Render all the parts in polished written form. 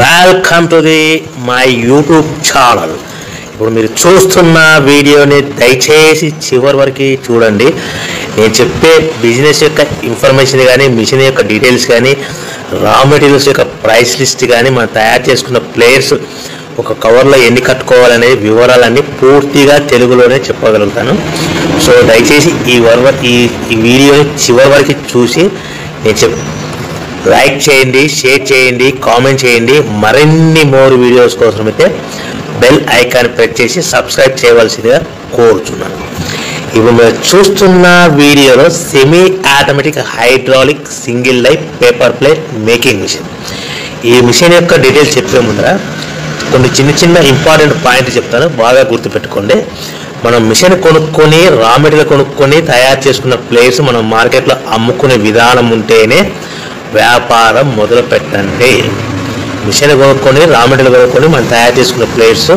Welcome to my YouTube channel. ఇప్పుడు మీరు చూస్తున్న వీడియోని దయచేసి చివరి వరకు చూడండి. నేను చెప్పే బిజినెస్ యొక్క ఇన్ఫర్మేషన్ కానీ, మిషన్ యొక్క డీటెయిల్స్ కానీ, రా మెటీరియల్స్ యొక్క ప్రైస్ లిస్ట్ కానీ, మనం తయారు చేసుకున్న ప్లేయర్స్ ఒక కవర్లో ఎన్ని కట్టుకోవాలనే వివరాలన్నీ పూర్తిగా తెలుగులోనే చెప్పగలుగుతాను. సో దయచేసి ఈ వీడియోని చివరి వరకు చూసి నేను లైక్ చేయండి, షేర్ చేయండి, కామెంట్ చేయండి. మరిన్ని మోర్ వీడియోస్ కోసం అయితే బెల్ ఐకాన్ ప్రెస్ చేసి సబ్స్క్రైబ్ చేయవలసిందిగా కోరుచున్నాను. ఇప్పుడు మీరు చూస్తున్న వీడియోలో semi automatic hydraulic single life paper plate making machine. ఈ మిషన్ యొక్క డీటెయిల్స్ చెప్పే ముందర కొన్ని చిన్న ఇంపార్టెంట్ పాయింట్ చెప్తాను, బాగా గుర్తుపెట్టుకోండి. మనం మిషన్ కొనుక్కొని, రా మెటీరియల్ కొనుక్కొని తయారు చేసుకున్న ప్లేస్ మనం మార్కెట్లో అమ్ముకునే విధానం ఉంటేనే వ్యాపారం మొదలు పెట్టండి. మిషన్ కొనుక్కొని, రా మెటీరియల్ కొనుక్కొని మనం తయారు చేసుకున్న ప్లేట్స్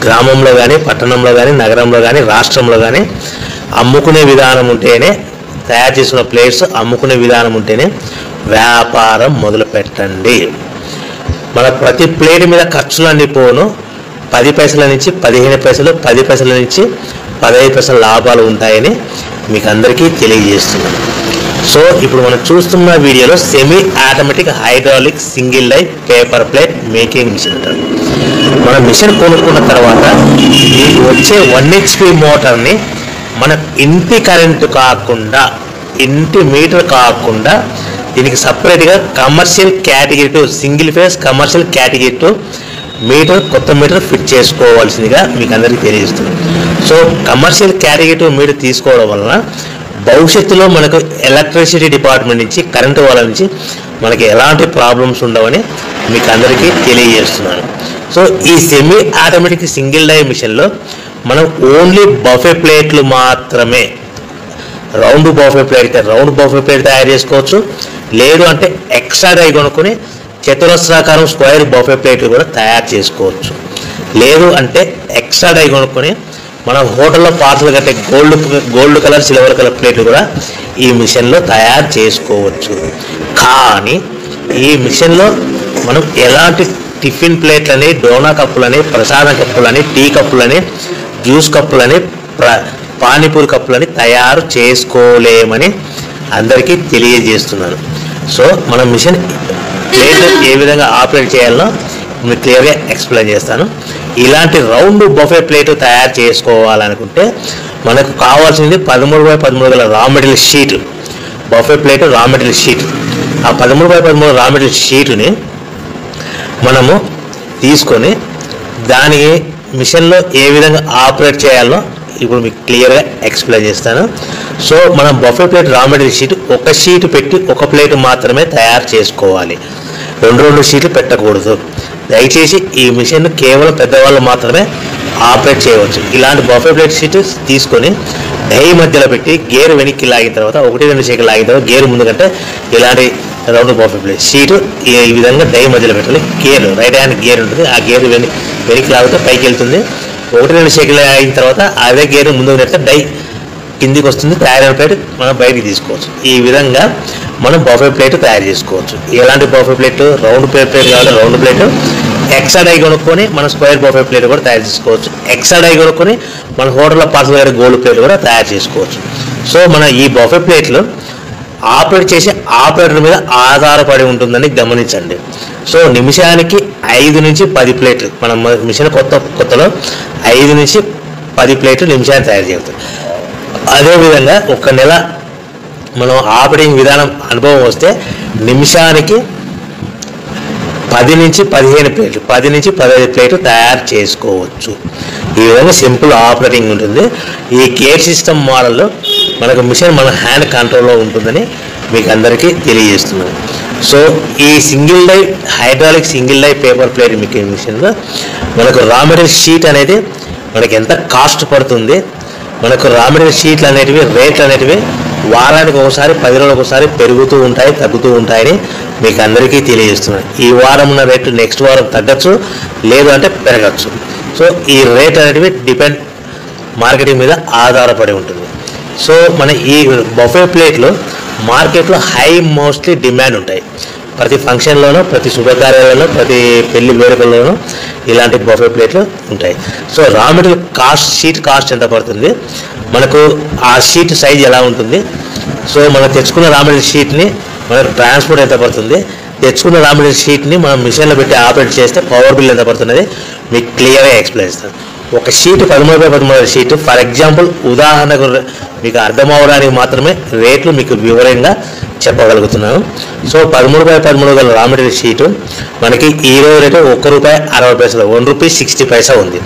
గ్రామంలో కానీ, పట్టణంలో కానీ, నగరంలో కానీ, రాష్ట్రంలో కానీ అమ్ముకునే విధానం ఉంటేనే, తయారు చేసుకున్న ప్లేట్స్ అమ్ముకునే విధానం ఉంటేనే వ్యాపారం మొదలు పెట్టండి. మన ప్రతి ప్లేట్ మీద ఖర్చులన్నీ పోను 10 పైసల నుంచి 15 పైసలు, 10 పైసల నుంచి 15 పైసల లాభాలు ఉంటాయని మీకు అందరికీ తెలియజేస్తున్నాను. సో ఇప్పుడు మనం చూస్తున్న వీడియోలో semi automatic hydraulic single life paper plate making machine అంటారు. మనం మిషన్ కొనుక్కున్న తర్వాత మీకు వచ్చే 1 HP మోటార్ని మన ఇంటి కరెంటు కాకుండా, ఇంటి మీటర్ కాకుండా దీనికి సపరేట్గా commercial category 2 single phase commercial category 2 meter, కొత్త మీటర్ ఫిట్ చేసుకోవాల్సిందిగా మీకు అందరికీ తెలియజేస్తుంది. సో కమర్షియల్ కేటగిరీ 2 మీటర్ తీసుకోవడం వలన భవిష్యత్తులో మనకు ఎలక్ట్రిసిటీ డిపార్ట్మెంట్ నుంచి, కరెంటు వాళ్ళ నుంచి మనకి ఎలాంటి ప్రాబ్లమ్స్ ఉండవని మీకు అందరికీ తెలియజేస్తున్నాను. సో ఈ సెమీ ఆటోమేటిక్ సింగిల్ డై మిషన్లో మనం ఓన్లీ బఫే ప్లేట్లు మాత్రమే, రౌండ్ బఫే ప్లేట్ అయితే రౌండ్ బఫే ప్లేట్ తయారు చేసుకోవచ్చు. లేదు అంటే ఎక్స్ట్రా డై కొనుక్కొని చతురస్రాకారం స్క్వేర్ బఫే ప్లేట్లు కూడా తయారు చేసుకోవచ్చు. లేదు అంటే ఎక్స్ట్రా డై కొనుక్కొని మనం హోటల్లో పార్సల్ కట్టే గోల్డ్ కలర్, సిల్వర్ కలర్ ప్లేట్లు కూడా ఈ మిషన్లో తయారు చేసుకోవచ్చు. కానీ ఈ మిషన్లో మనం ఎలాంటి టిఫిన్ ప్లేట్లని, డోనా కప్పులని, ప్రసాదం కప్పులని, టీ కప్పులని, జ్యూస్ కప్పులని, పానీపూరి కప్పులని తయారు చేసుకోలేమని అందరికీ తెలియజేస్తున్నాను. సో మన మిషన్ ప్లేట్ ఏ విధంగా ఆపరేట్ చేయాలో మీకు క్లియర్గా ఎక్స్ప్లెయిన్ చేస్తాను. ఇలాంటి రౌండ్ బఫే ప్లేట్ తయారు చేసుకోవాలనుకుంటే మనకు కావాల్సింది 13x13 గల raw material sheet, buffet plate raw material sheet. ఆ 13x13 రా మెటీరియల్ షీటుని మనము తీసుకొని దానికి మిషన్లో ఏ విధంగా ఆపరేట్ చేయాలో ఇప్పుడు మీకు క్లియర్గా ఎక్స్ప్లెయిన్ చేస్తాను. సో మనం buffet plate raw material sheet ఒక షీట్ పెట్టి ఒక ప్లేట్ మాత్రమే తయారు చేసుకోవాలి, 2 షీట్లు పెట్టకూడదు. దయచేసి ఈ మిషన్ కేవలం పెద్దవాళ్ళు మాత్రమే ఆపరేట్ చేయవచ్చు. ఇలాంటి బఫే ప్లేట్ షీట్ తీసుకొని డై మధ్యలో పెట్టి గేర్ వెనక్కి లాగిన తర్వాత 1-2 సెకండ్లు లాగిన తర్వాత గేర్ ముందు కంటే ఇలాంటి రౌండ్ బఫే ప్లేట్ షీట్ ఈ విధంగా డై మధ్యలో పెట్టాలి. గేర్ రైట్ హ్యాండ్ గేర్ ఉంటుంది, ఆ గేర్ వెనక్కి లాగితే పైకి వెళ్తుంది. 1-2 సెకండ్లు అయిన తర్వాత అదే గేర్ ముందుకు నెడితే డై కిందికి వస్తుంది. తయారైన ప్లేట్ మనం బయటికి తీసుకోవచ్చు. ఈ విధంగా మనం బఫే ప్లేట్ తయారు చేసుకోవచ్చు. ఎలాంటి బఫే ప్లేట్, రౌండ్ ప్లేట్ కావాలి రౌండ్ ప్లేట్, ఎక్స్ట్రా డై కొనుక్కొని మనం స్క్వేర్ బఫే ప్లేట్ కూడా తయారు చేసుకోవచ్చు. ఎక్స్ట్రా డై కొనుక్కొని మన హోటల్లో పార్సల్ గారి గోల్డ్ ప్లేట్ కూడా తయారు చేసుకోవచ్చు. సో మన ఈ బఫే ప్లేట్లు ఆపరేట్ చేసే ఆపరేటర్ మీద ఆధారపడి ఉంటుందని గమనించండి. సో నిమిషానికి 5 నుంచి 10 ప్లేట్లు, మనం మిషన్ కొత్తలో 5 నుంచి 10 ప్లేట్లు నిమిషానికి తయారు చేస్తాం. అదేవిధంగా 1 నెల మనం ఆపరేటింగ్ విధానం అనుభవం వస్తే నిమిషానికి 10 నుంచి 15 ప్లేట్లు, 10 నుంచి 15 ప్లేట్లు తయారు చేసుకోవచ్చు. ఈ విధంగా సింపుల్ ఆపరేటింగ్ ఉంటుంది. ఈ గేర్ సిస్టమ్ మోడల్లో మనకు మిషన్ మన హ్యాండ్ కంట్రోల్లో ఉంటుందని మీకు అందరికీ తెలియజేస్తున్నాను. సో ఈ single die hydraulic single die paper plate making మిషన్లో మనకు రా మెటీరియల్ షీట్ అనేది మనకి ఎంత కాస్ట్ పడుతుంది, మనకు రా మెటీరియల్ షీట్లు అనేటివి, రేట్లు అనేటివి వారానికి ఒకసారి, 10 రోజులకు ఒకసారి పెరుగుతూ ఉంటాయి, తగ్గుతూ ఉంటాయని మీకు అందరికీ తెలియజేస్తున్నాను. ఈ వారం ఉన్న రేట్లు నెక్స్ట్ వారం తగ్గచ్చు, లేదు అంటే పెరగచ్చు. సో ఈ రేట్ అనేటివి డిపెండ్ మార్కెటింగ్ మీద ఆధారపడి ఉంటుంది. సో మన ఈ బఫే ప్లేట్లు మార్కెట్లో మోస్ట్లీ డిమాండ్ ఉంటాయి. ప్రతి ఫంక్షన్లోనూ, ప్రతి శుభకార్యాలలో, ప్రతి పెళ్లి వేడుకల్లోనూ ఇలాంటి బఫే ప్లేట్లు ఉంటాయి. So raw material cost, sheet cost ఎంత పడుతుంది, మనకు ఆ షీట్ సైజ్ ఎలా ఉంటుంది, సో మనం తెచ్చుకున్న రా మెటీరియల్ షీట్ని మనకు ట్రాన్స్పోర్ట్ ఎంత పడుతుంది, తెచ్చుకున్న రా మెటీరియల్ షీట్ని మనం మిషన్లో పెట్టి ఆపరేట్ చేస్తే పవర్ బిల్ ఎంత పడుతున్నది మీకు క్లియర్గా ఎక్స్ప్లెయిన్ చేస్తాను. ఒక sheet 13x13 sheet, for example ఉదాహరణకు మీకు అర్థం అవడానికి మాత్రమే రేట్లు మీకు వివరంగా చెప్పగలుగుతున్నాను. సో 13x13 గల రా మెటీరియల్ షీటు మనకి ఈరోజు రేటు ₹1.60, ₹1.60 ఉంది.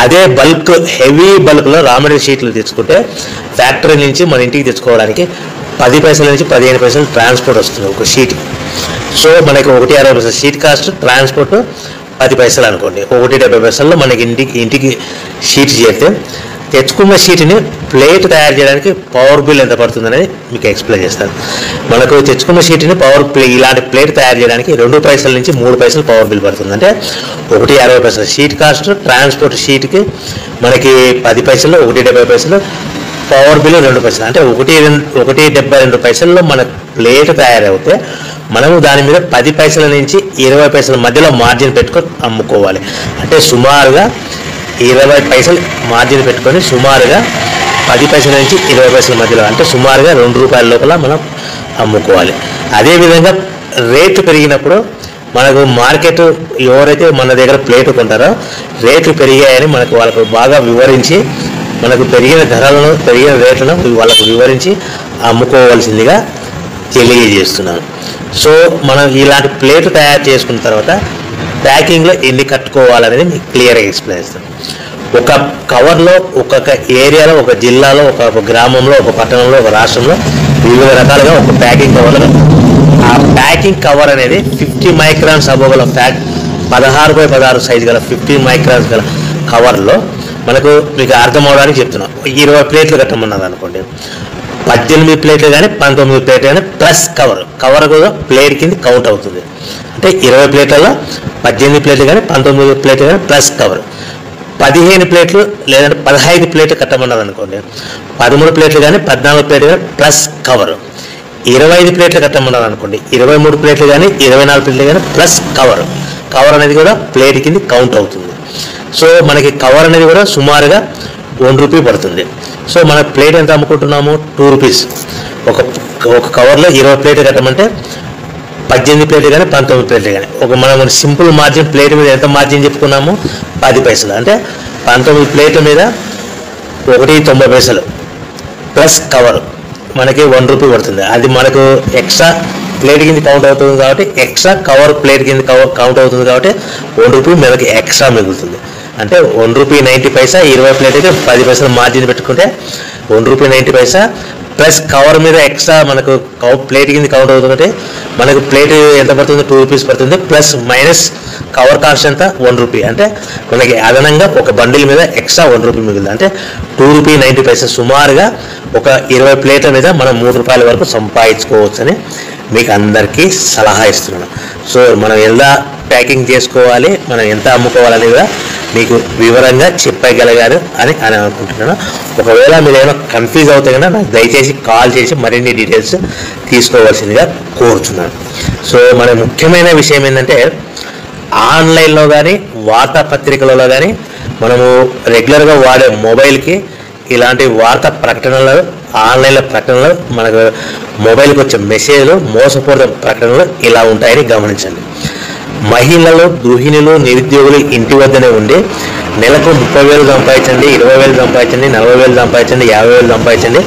అదే బల్క్, హెవీ బల్క్లో రా మెటీరియల్ షీట్లు తెచ్చుకుంటే ఫ్యాక్టరీ నుంచి మన ఇంటికి తెచ్చుకోవడానికి 10 పైసల నుంచి 15 పైసలు ట్రాన్స్పోర్ట్ వస్తుంది ఒక షీట్. సో మనకి ₹1.60 షీట్ కాస్ట్, ట్రాన్స్పోర్ట్ 10 పైసలు అనుకోండి, ₹1.70 మనకి ఇంటికి షీట్ చేస్తే తెచ్చుకున్న షీట్ని ప్లేట్ తయారు చేయడానికి పవర్ బిల్ ఎంత పడుతుంది అనేది మీకు ఎక్స్ప్లెయిన్ చేస్తాను. మనకు తెచ్చుకున్న షీట్ని ఇలాంటి ప్లేట్ తయారు చేయడానికి 2 పైసల నుంచి 3 పైసలు పవర్ బిల్ పడుతుంది. అంటే ₹1.60 షీట్ కాస్ట్, ట్రాన్స్పోర్ట్ షీట్కి మనకి 10 పైసలు, ₹1.70 పవర్ బిల్ 2 పైసలు, అంటే ₹1.72 మన ప్లేట్ తయారైతే మనము దాని మీద 10 పైసల నుంచి 20 పైసల మధ్యలో మార్జిన్ పెట్టుకొని అమ్ముకోవాలి. అంటే సుమారుగా 20 పైసలు మార్జిన్ పెట్టుకొని సుమారుగా 10 పైసల నుంచి 20 పైసల మధ్యలో, అంటే సుమారుగా ₹2 లోపల మనం అమ్ముకోవాలి. అదేవిధంగా రేట్లు పెరిగినప్పుడు మనకు మార్కెట్, ఎవరైతే మన దగ్గర ప్లేట్ కొంటారో రేట్లు పెరిగాయని మనకు వాళ్ళకు బాగా వివరించి, మనకు పెరిగిన ధరలను, పెరిగిన రేట్లను వాళ్ళకు వివరించి అమ్ముకోవాల్సిందిగా తెలియజేస్తున్నాను. సో మనం ఇలాంటి ప్లేట్ తయారు చేసుకున్న తర్వాత ప్యాకింగ్లో ఎన్ని కట్టుకోవాలనేది మీకు క్లియర్గా ఎక్స్ప్లెయిన్ చేస్తాను. ఒక కవర్లో, ఒక్కొక్క ఏరియాలో, ఒక జిల్లాలో, ఒక గ్రామంలో, ఒక పట్టణంలో, ఒక రాష్ట్రంలో వివిధ రకాలుగా ఒక ప్యాకింగ్ కవర్లో, ఆ ప్యాకింగ్ కవర్ అనేది 50 మైక్రాన్స్ అబోగల 16x16 సైజు గల 50 మైక్రాన్స్ గల కవర్లో మనకు మీకు అర్థం అవడానికి చెప్తున్నాం. 20 ప్లేట్లు కట్టమన్నది అనుకోండి, 18 ప్లేట్లు కానీ 19 ప్లేట్లు కానీ ప్లస్ కవర్ కూడా ప్లేట్ కింద కౌంట్ అవుతుంది. అంటే 20 ప్లేట్లలో 18 ప్లేట్లు కానీ 19 ప్లేట్లు కానీ ప్లస్ కవర్. 15 ప్లేట్లు లేదంటే 15 ప్లేట్లు కట్టమన్నది అనుకోండి, 13 ప్లేట్లు కానీ 14 ప్లేట్లు కానీ ప్లస్ కవర్. 25 ప్లేట్లు కట్టమన్నది అనుకోండి, 23 ప్లేట్లు కానీ 24 ప్లేట్లు కానీ ప్లస్ కవర్ అనేది కూడా ప్లేట్ కింద కౌంట్ అవుతుంది. సో మనకి కవర్ అనేది కూడా సుమారుగా ₹1 పడుతుంది. సో మన ప్లేట్ ఎంత అమ్ముకుంటున్నాము, ₹2. ఒక కవర్లో 20 ప్లేట్లు కట్టమంటే 18 ప్లేట్లు కానీ 19 ప్లేట్లు కానీ మనం సింపుల్ మార్జిన్ ప్లేట్ మీద ఎంత మార్జిన్ చెప్పుకున్నాము, 10 పైసలు. అంటే 19 ప్లేట్ల మీద ₹1.90 ప్లస్ కవర్ మనకి ₹1 పడుతుంది. అది మనకు ఎక్స్ట్రా ప్లేట్ కింద కౌంట్ అవుతుంది కాబట్టి, ఎక్స్ట్రా కవర్ ప్లేట్ కింద కౌంట్ అవుతుంది కాబట్టి ₹1 మనకి ఎక్స్ట్రా మిగులుతుంది. అంటే ₹1.90, 20 ప్లేట్ అయితే 10 పైసలు మార్జిన్ పెట్టుకుంటే ₹1.90 ప్లస్ కవర్ మీద ఎక్స్ట్రా మనకు ప్లేట్ కింద కౌంట్ అవుతుందంటే మనకు ప్లేట్ ఎంత పడుతుంది, ₹2 పడుతుంది. ప్లస్ మైనస్ కవర్ కాస్ట్ ఎంత, ₹1. అంటే మనకి అదనంగా ఒక బండిల్ మీద ఎక్స్ట్రా ₹1 మిగులుతుంది. అంటే ₹2.90 సుమారుగా ఒక 20 ప్లేట్ల మీద మనం ₹3 వరకు సంపాదించుకోవచ్చని మీకు అందరికీ సలహా ఇస్తున్నాను. సో మనం ఎలా ప్యాకింగ్ చేసుకోవాలి, మనం ఎంత అమ్ముకోవాలని కూడా మీకు వివరంగా చెప్పగలిగారు అని అనుకుంటున్నాను. ఒకవేళ మీరు ఏమైనా కన్ఫ్యూజ్ అవుతే కనుక నాకు దయచేసి కాల్ చేసి మరిన్ని డీటెయిల్స్ తీసుకోవాల్సిందిగా కోరుచున్నాను. సో మన ముఖ్యమైన విషయం ఏంటంటే, ఆన్లైన్లో కానీ వార్తాపత్రికలలో కానీ మనము రెగ్యులర్గా వాడే మొబైల్కి ఇలాంటి వార్తా ప్రకటనలు, ఆన్లైన్లో ప్రకటనలు, మనకు మొబైల్కి వచ్చే మెసేజ్లు, మోసపూరిత ప్రకటనలు ఇలా ఉంటాయని గమనించండి. మహిళలు, గృహిణులు, నిరుద్యోగులు ఇంటి వద్దనే ఉండి నెలకు 30,000 సంపాదించండి, 20,000 సంపాదించండి, 40,000 సంపాదించండి, 50,000 సంపాదించండి,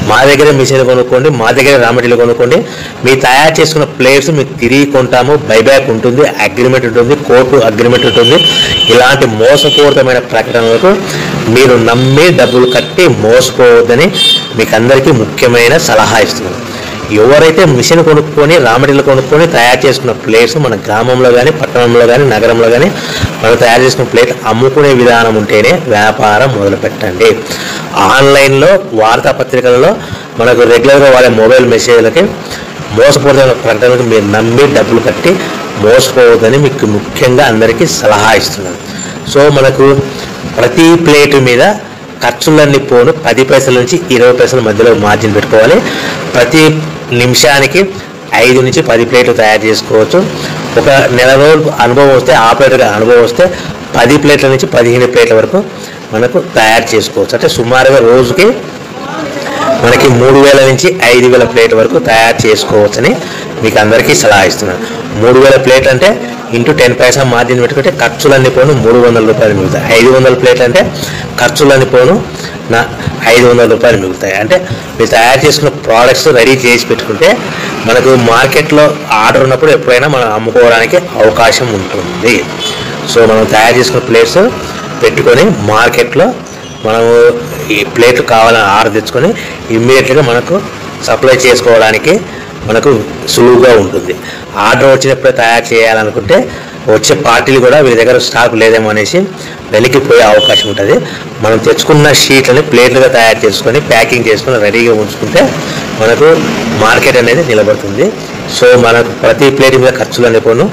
మా దగ్గర మిషన్ కొనుక్కోండి, మా దగ్గర రా మెటీరియల్ కొనుక్కోండి, మీ తయారు చేసుకున్న ప్లేట్స్ మీకు తిరిగి కొంటాము, బైబ్యాక్ ఉంటుంది, అగ్రిమెంట్ ఉంటుంది, కోర్టు అగ్రిమెంట్ ఉంటుంది. ఇలాంటి మోసపూరితమైన ప్రకటనలకు మీరు నమ్మి డబ్బులు కట్టి మోసపోవద్దని మీకు అందరికీ ముఖ్యమైన సలహా ఇస్తున్నాను. ఎవరైతే మిషన్ కొనుక్కొని, రా మెటీరియల్ కొనుక్కొని తయారు చేసుకున్న ప్లేట్స్ మన గ్రామంలో కానీ, పట్టణంలో కానీ, నగరంలో కానీ మనం తయారు చేసుకున్న ప్లేట్ అమ్ముకునే విధానం ఉంటేనే వ్యాపారం మొదలు పెట్టండి. ఆన్లైన్లో వార్తాపత్రికలలో మనకు రెగ్యులర్గా వాడే మొబైల్ మెసేజ్లకి మోసపూరితమైన ప్రకటనలకు మీరు నమ్మి డబ్బులు కట్టి మోసపోవద్దని మీకు ముఖ్యంగా అందరికీ సలహా ఇస్తున్నాను. సో మనకు ప్రతి ప్లేటు మీద ఖర్చులన్నీ పోను 10 పైసల నుంచి 20 పైసల మధ్యలో మార్జిన్ పెట్టుకోవాలి. ప్రతి నిమిషానికి 5 నుంచి 10 ప్లేట్లు తయారు చేసుకోవచ్చు. ఒక నెల రోజులు అనుభవం వస్తే, ఆపరేటర్గా అనుభవం వస్తే 10 ప్లేట్ల నుంచి 15 ప్లేట్ల వరకు మనకు తయారు చేసుకోవచ్చు. అంటే సుమారుగా రోజుకి మనకి 3000 నుంచి 5000 ప్లేట్ల వరకు తయారు చేసుకోవచ్చని మీకు అందరికీ సలహా ఇస్తున్నాను. 3000 ప్లేట్లు అంటే ఇంటూ 10 పైసా మార్జిన్ పెట్టుకుంటే ఖర్చులన్నీ పోను 300 రూపాయలు మిగులుతాయి. 500 ప్లేట్లు అంటే ఖర్చులన్నీ పోను 500 రూపాయలు మిగులుతాయి. అంటే మీరు తయారు చేసుకున్న ప్రోడక్ట్స్ రెడీ చేసి పెట్టుకుంటే మనకు మార్కెట్లో ఆర్డర్ ఉన్నప్పుడు ఎప్పుడైనా మనం అమ్ముకోవడానికి అవకాశం ఉంటుంది. సో మనం తయారు చేసుకున్న ప్లేట్స్ పెట్టుకొని మార్కెట్లో మనము ఈ ప్లేట్లు కావాలని ఆర్డర్ తెచ్చుకొని ఇమ్మీడియట్గా మనకు సప్లై చేసుకోవడానికి మనకు సులువుగా ఉంటుంది. ఆర్డర్ వచ్చినప్పుడే తయారు చేయాలనుకుంటే వచ్చే పార్టీలు కూడా వీరి దగ్గర స్టాక్ లేదేమో అనేసి వెలికిపోయే అవకాశం ఉంటుంది. మనం తెచ్చుకున్న షీట్లని ప్లేట్లుగా తయారు చేసుకొని ప్యాకింగ్ చేసుకొని రెడీగా ఉంచుకుంటే మనకు మార్కెట్ అనేది నిలబడుతుంది. సో మనకు ప్రతి ప్లేట్ మీద ఖర్చులు అనేపోను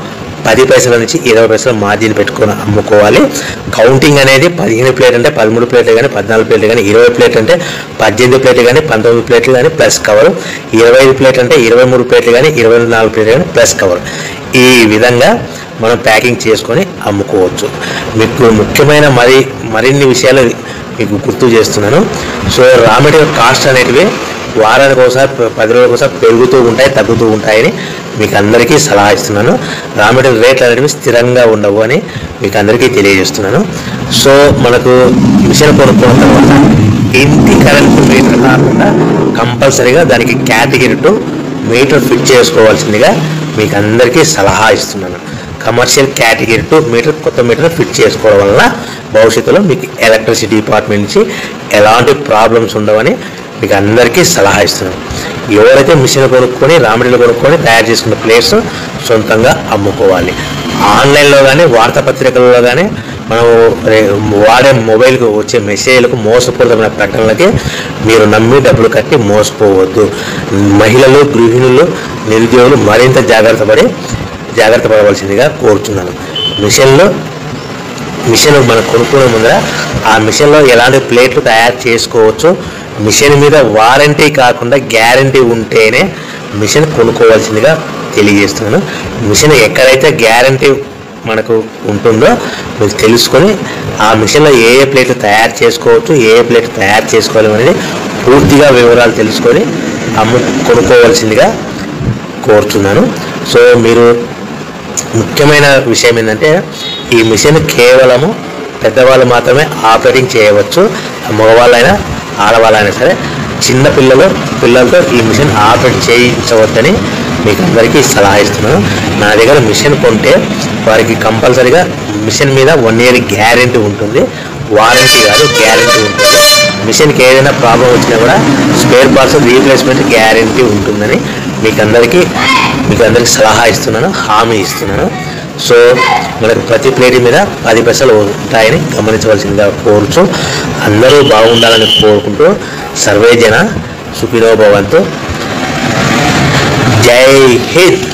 10 పైసల నుంచి 20 పైసలు మార్జిన్ పెట్టుకొని అమ్ముకోవాలి. కౌంటింగ్ అనేది 15 ప్లేట్ అంటే 13 ప్లేట్లు కానీ 14 ప్లేట్లు కానీ, 20 ప్లేట్ అంటే 18 ప్లేట్లు కానీ 19 ప్లేట్లు కానీ ప్లస్ కవర్, 25 ప్లేట్లు అంటే 23 ప్లేట్లు కానీ 24 ప్లేట్లు కానీ ప్లస్ కవర్. ఈ విధంగా మనం ప్యాకింగ్ చేసుకొని అమ్ముకోవచ్చు. మీకు ముఖ్యమైన మరిన్ని విషయాలు మీకు గుర్తు చేస్తున్నాను. సో రా మెటీరియల్ కాస్ట్ అనేటివి వారానికి ఒకసారి 10 రోజులకు ఒకసారి పెరుగుతూ ఉంటాయి, తగ్గుతూ ఉంటాయని మీకు అందరికీ సలహా ఇస్తున్నాను. రా మెటీరియల్ రేట్లు అనేవి స్థిరంగా ఉండవు అని మీకు అందరికీ తెలియజేస్తున్నాను. సో మనకు మిషన్ కొనుక్కున్న తర్వాత ఇంటి కరెంట్ మీటర్ కాకుండా కంపల్సరీగా దానికి కేటగిరీ 2 మీటర్ ఫిట్ చేసుకోవాల్సిందిగా మీకు అందరికీ సలహా ఇస్తున్నాను. కమర్షియల్ కేటగిరీ 2 మీటర్ కొత్త మీటర్ ఫిట్ చేసుకోవడం వల్ల భవిష్యత్తులో మీకు ఎలక్ట్రిసిటీ డిపార్ట్మెంట్ నుంచి ఎలాంటి ప్రాబ్లమ్స్ ఉండవని మీకు అందరికీ సలహా ఇస్తున్నాను. ఎవరైతే మిషన్ కొనుక్కొని రా మెటీరియల్ కొనుక్కొని తయారు చేసుకున్న ప్లేట్స్ సొంతంగా అమ్ముకోవాలి. ఆన్లైన్లో కానీ వార్తాపత్రికల్లో కానీ మనం వాడే మొబైల్కి వచ్చే మెసేజ్లకు మోసపూరితమైన ప్రకటనలకి మీరు నమ్మి డబ్బులు కట్టి మోసపోవద్దు. మహిళలు, గృహిణులు, నిరుద్యోగులు మరింత జాగ్రత్త పడవలసిందిగా కోరుతున్నాను. మిషన్ మనం కొనుక్కునే ముందర ఆ మిషన్లో ఎలాంటి ప్లేట్లు తయారు చేసుకోవచ్చు, మిషన్ మీద వారంటీ కాకుండా గ్యారంటీ ఉంటేనే మిషన్ కొనుక్కోవాల్సిందిగా తెలియజేస్తున్నాను. మిషన్ ఎక్కడైతే గ్యారంటీ మనకు ఉంటుందో మీరు తెలుసుకొని ఆ మిషన్లో ఏ ప్లేట్లు తయారు చేసుకోవచ్చు, ఏ ప్లేట్లు తయారు చేసుకోవాలి అనేది పూర్తిగా వివరాలు తెలుసుకొని కొనుక్కోవాల్సిందిగా కోరుతున్నాను. సో మీరు ముఖ్యమైన విషయం ఏంటంటే ఈ మిషన్ కేవలము పెద్దవాళ్ళు మాత్రమే ఆపరేటింగ్ చేయవచ్చు. మగవాళ్ళైనా ఆడవాళ్ళైనా సరే చిన్న పిల్లలతో ఈ మిషన్ ఆపరేట్ చేయించవద్దని మీకు అందరికీ సలహా ఇస్తున్నాను. నా దగ్గర మిషన్ కొంటే వారికి కంపల్సరీగా మిషన్ మీద 1 year గ్యారెంటీ ఉంటుంది. వారంటీ కాదు, గ్యారెంటీ ఉంటుంది. మిషన్కి ఏదైనా ప్రాబ్లం వచ్చినా కూడా స్పేర్ పార్ట్స్ రీప్లేస్మెంట్ గ్యారెంటీ ఉంటుందని మీకు అందరికీ సలహా ఇస్తున్నాను, హామీ ఇస్తున్నాను. సో మనకు ప్రతి ప్లేట్ మీద 10 పైసలు ఉంటాయని గమనించవలసిందిగా కోరుచు. అందరూ బాగుండాలని కోరుకుంటూ సర్వే జన సుఖినో భవంతు. జై హింద్.